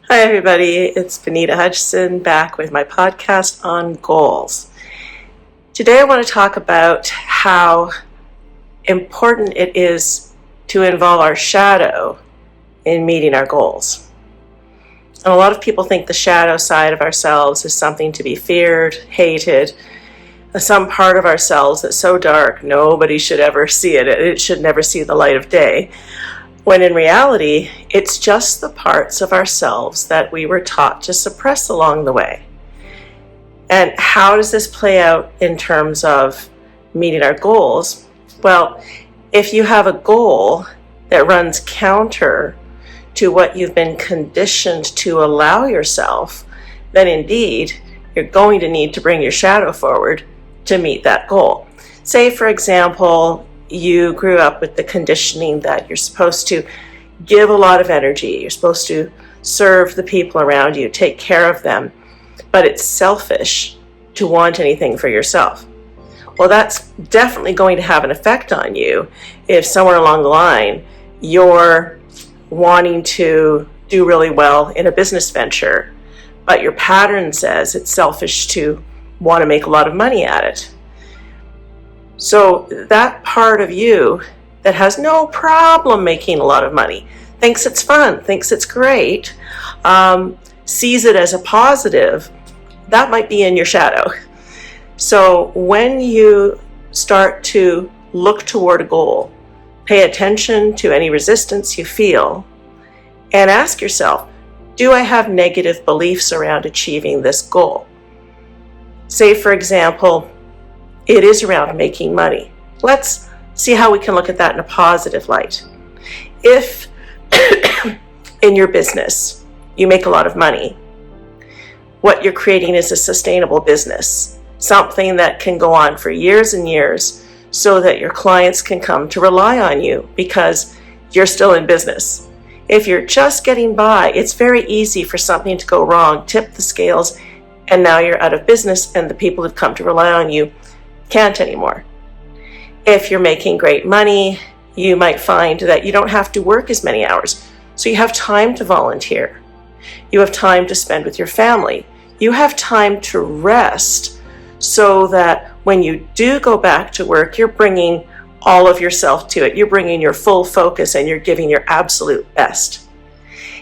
Hi everybody, it's Benita Hutchison back with my podcast on goals. Today I want to talk about how important it is to involve our shadow in meeting our goals. And a lot of people think the shadow side of ourselves is something to be feared, hated, some part of ourselves that's so dark nobody should ever see it. It should never see the light of day. When in reality, it's just the parts of ourselves that we were taught to suppress along the way. And how does this play out in terms of meeting our goals? Well, if you have a goal that runs counter to what you've been conditioned to allow yourself, then indeed, you're going to need to bring your shadow forward to meet that goal. Say, for example, you grew up with the conditioning that you're supposed to give a lot of energy, you're supposed to serve the people around you, take care of them, but it's selfish to want anything for yourself. Well, that's definitely going to have an effect on you if somewhere along the line you're wanting to do really well in a business venture, but your pattern says it's selfish to want to make a lot of money at it. So that part of you that has no problem making a lot of money, thinks it's fun, thinks it's great, sees it as a positive, that might be in your shadow. So when you start to look toward a goal, pay attention to any resistance you feel, and ask yourself, do I have negative beliefs around achieving this goal? Say, for example, it is around making money. Let's see how we can look at that in a positive light. If in your business you make a lot of money, what you're creating is a sustainable business, something that can go on for years and years so that your clients can come to rely on you because you're still in business. If you're just getting by, it's very easy for something to go wrong, tip the scales, and now you're out of business and the people who've come to rely on you can't anymore. If you're making great money, you might find that you don't have to work as many hours. So you have time to volunteer. You have time to spend with your family. You have time to rest so that when you do go back to work, you're bringing all of yourself to it. You're bringing your full focus and you're giving your absolute best.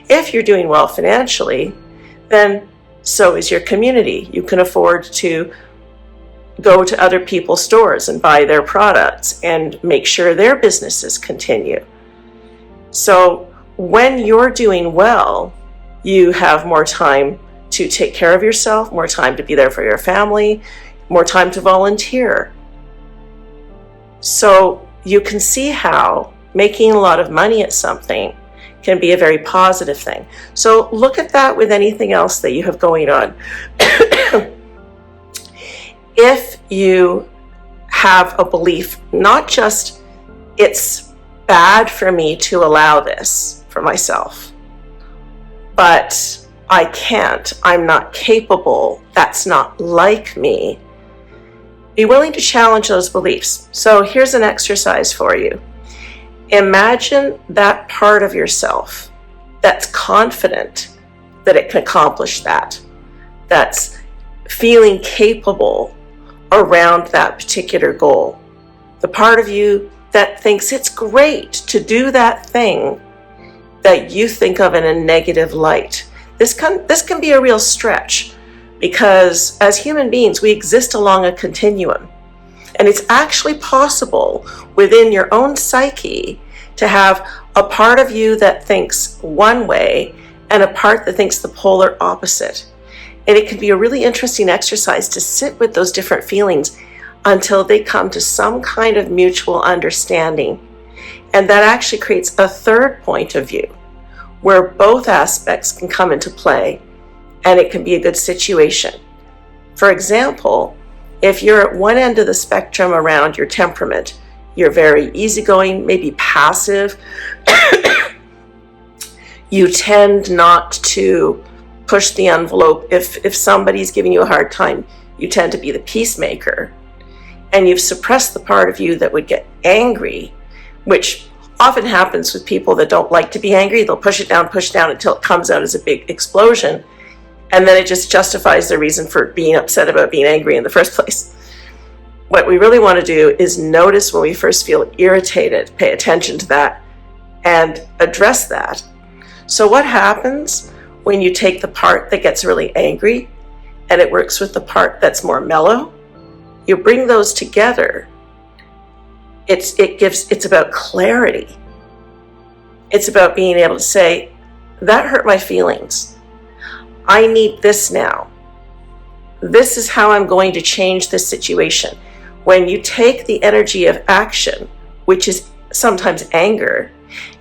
If you're doing well financially, then so is your community. You can afford to go to other people's stores and buy their products and make sure their businesses continue. So when you're doing well, you have more time to take care of yourself, more time to be there for your family, more time to volunteer. So you can see how making a lot of money at something can be a very positive thing. So look at that with anything else that you have going on. If you have a belief, not just it's bad for me to allow this for myself, but I can't, I'm not capable, that's not like me, be willing to challenge those beliefs. So here's an exercise for you. Imagine that part of yourself that's confident that it can accomplish that, that's feeling capable around that particular goal. The part of you that thinks it's great to do that thing that you think of in a negative light. This can be a real stretch because as human beings, we exist along a continuum. And it's actually possible within your own psyche to have a part of you that thinks one way and a part that thinks the polar opposite. And it can be a really interesting exercise to sit with those different feelings until they come to some kind of mutual understanding. And that actually creates a third point of view where both aspects can come into play and it can be a good situation. For example, if you're at one end of the spectrum around your temperament, you're very easygoing, maybe passive, you tend not to push the envelope. If somebody's giving you a hard time, you tend to be the peacemaker. And you've suppressed the part of you that would get angry, which often happens with people that don't like to be angry. They'll push it down until it comes out as a big explosion. And then it just justifies their reason for being upset about being angry in the first place. What we really want to do is notice when we first feel irritated, pay attention to that, and address that. So what happens when you take the part that gets really angry and it works with the part that's more mellow? You bring those together. It's about clarity. It's about being able to say, that hurt my feelings. I need this now. This is how I'm going to change this situation. When you take the energy of action, which is sometimes anger,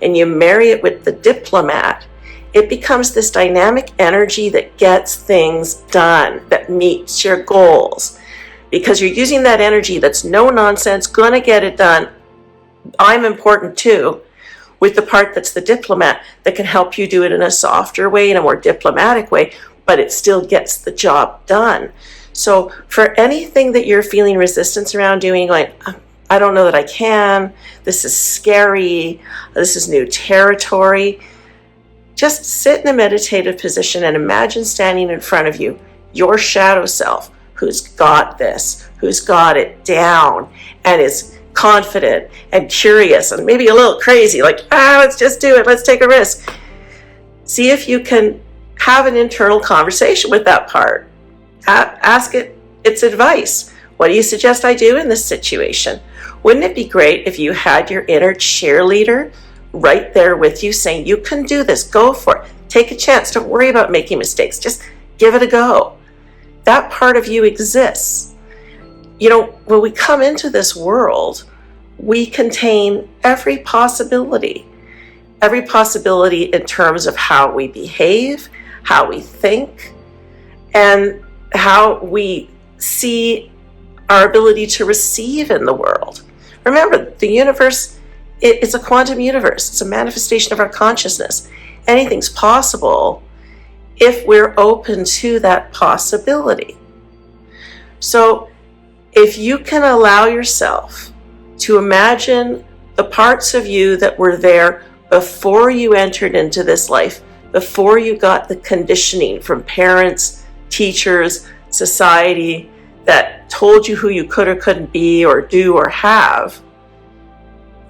and you marry it with the diplomat, it becomes this dynamic energy that gets things done, that meets your goals. Because you're using that energy that's no nonsense, gonna get it done. I'm important too, with the part that's the diplomat that can help you do it in a softer way, in a more diplomatic way, but it still gets the job done. So for anything that you're feeling resistance around doing, like, I don't know that I can, this is scary, this is new territory, just sit in a meditative position and imagine standing in front of you, your shadow self, who's got this, who's got it down, and is confident and curious and maybe a little crazy, like, let's just do it, let's take a risk. See if you can have an internal conversation with that part. Ask it its advice. What do you suggest I do in this situation? Wouldn't it be great if you had your inner cheerleader right there with you saying, you can do this, go for it, take a chance, don't worry about making mistakes, just give it a go. That part of you exists. You know, when we come into this world, we contain every possibility in terms of how we behave, how we think, and how we see our ability to receive in the world. Remember, the universe, it's a quantum universe. It's a manifestation of our consciousness. Anything's possible if we're open to that possibility. So if you can allow yourself to imagine the parts of you that were there before you entered into this life, before you got the conditioning from parents, teachers, society that told you who you could or couldn't be or do or have,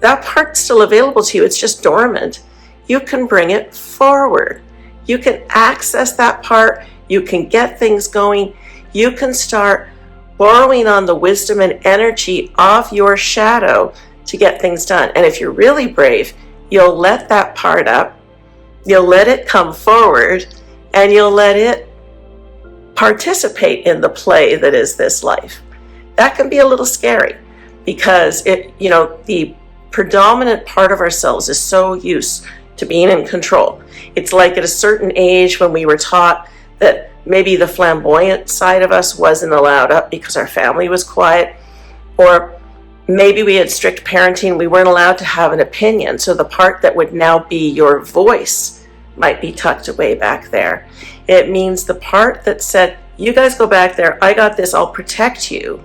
that part's still available to you. It's just dormant. You can bring it forward. You can access that part. You can get things going. You can start borrowing on the wisdom and energy of your shadow to get things done. And if you're really brave, you'll let that part up. You'll let it come forward, and you'll let it participate in the play that is this life. That can be a little scary because the predominant part of ourselves is so used to being in control. It's like at a certain age when we were taught that maybe the flamboyant side of us wasn't allowed up because our family was quiet, or maybe we had strict parenting, we weren't allowed to have an opinion, so the part that would now be your voice might be tucked away back there. It means the part that said, you guys go back there, I got this, I'll protect you,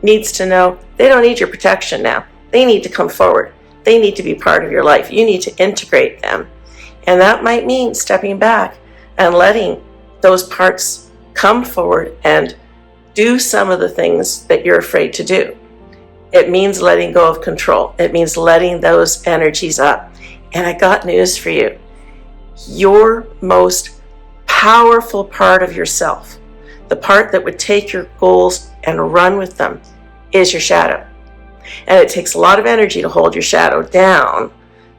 needs to know they don't need your protection now. They need to come forward. They need to be part of your life. You need to integrate them. And that might mean stepping back and letting those parts come forward and do some of the things that you're afraid to do. It means letting go of control. It means letting those energies up. And I got news for you. Your most powerful part of yourself, the part that would take your goals and run with them, is your shadow. And it takes a lot of energy to hold your shadow down.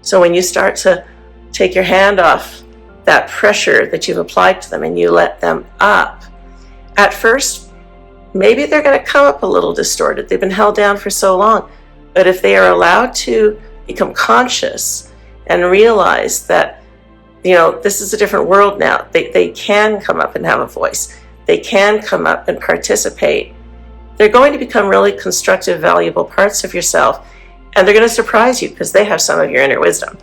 So when you start to take your hand off that pressure that you've applied to them and you let them up, at first, maybe they're going to come up a little distorted. They've been held down for so long. But if they are allowed to become conscious and realize that, this is a different world now, they can come up and have a voice. They can come up and participate. They're going to become really constructive, valuable parts of yourself, and they're going to surprise you because they have some of your inner wisdom.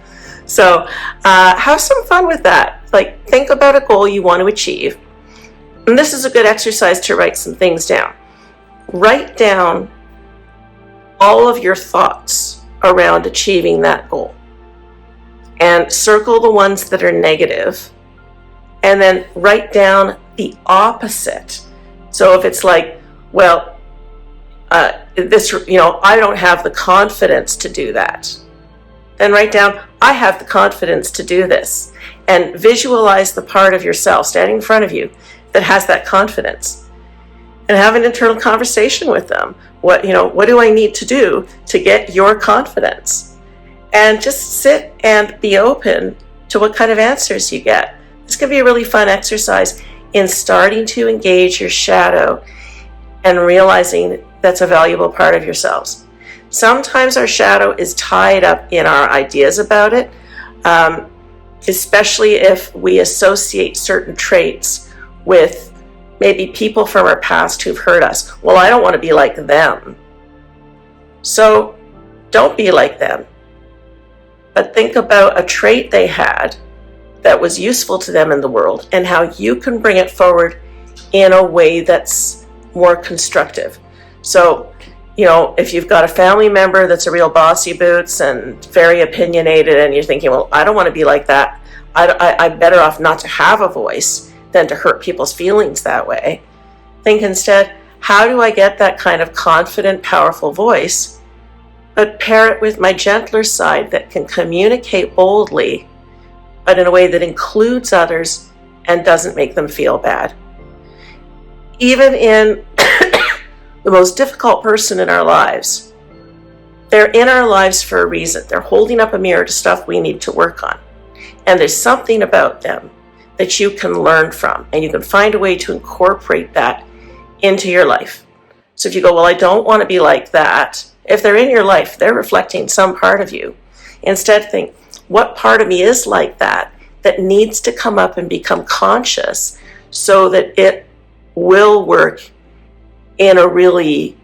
So have some fun with that. Like, think about a goal you want to achieve. And this is a good exercise to write some things down. Write down all of your thoughts around achieving that goal. and circle the ones that are negative, and then write down the opposite. So if it's like, well, I don't have the confidence to do that, then write down, I have the confidence to do this, and visualize the part of yourself standing in front of you that has that confidence, and have an internal conversation with them. What do I need to do to get your confidence? And just sit and be open to what kind of answers you get. This can be a really fun exercise in starting to engage your shadow and realizing that's a valuable part of yourselves. Sometimes our shadow is tied up in our ideas about it, especially if we associate certain traits with maybe people from our past who've hurt us. Well, I don't want to be like them. So don't be like them. But think about a trait they had that was useful to them in the world and how you can bring it forward in a way that's more constructive. So, if you've got a family member that's a real bossy boots and very opinionated, and you're thinking, well, I don't want to be like that. I'm better off not to have a voice than to hurt people's feelings that way. Think instead, how do I get that kind of confident, powerful voice, but pair it with my gentler side that can communicate boldly, but in a way that includes others and doesn't make them feel bad. Even in the most difficult person in our lives, they're in our lives for a reason. They're holding up a mirror to stuff we need to work on. And there's something about them that you can learn from, and you can find a way to incorporate that into your life. So if you go, well, I don't want to be like that, if they're in your life, they're reflecting some part of you. Instead, think, what part of me is like that needs to come up and become conscious so that it will work in a really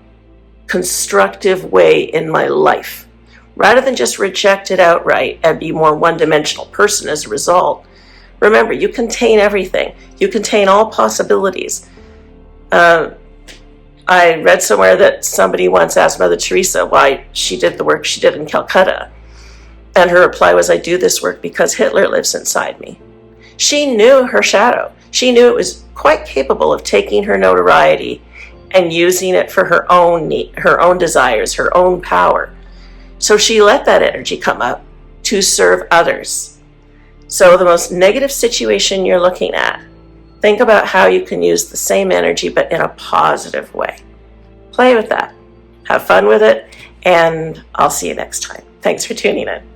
constructive way in my life, rather than just reject it outright and be more one-dimensional person as a result. Remember, you contain everything. You contain all possibilities. I read somewhere that somebody once asked Mother Teresa why she did the work she did in Calcutta. And her reply was, I do this work because Hitler lives inside me. She knew her shadow. She knew it was quite capable of taking her notoriety and using it for her own need, her own desires, her own power. So she let that energy come up to serve others. So the most negative situation you're looking at, think about how you can use the same energy but in a positive way. Play with that. Have fun with it, and I'll see you next time. Thanks for tuning in.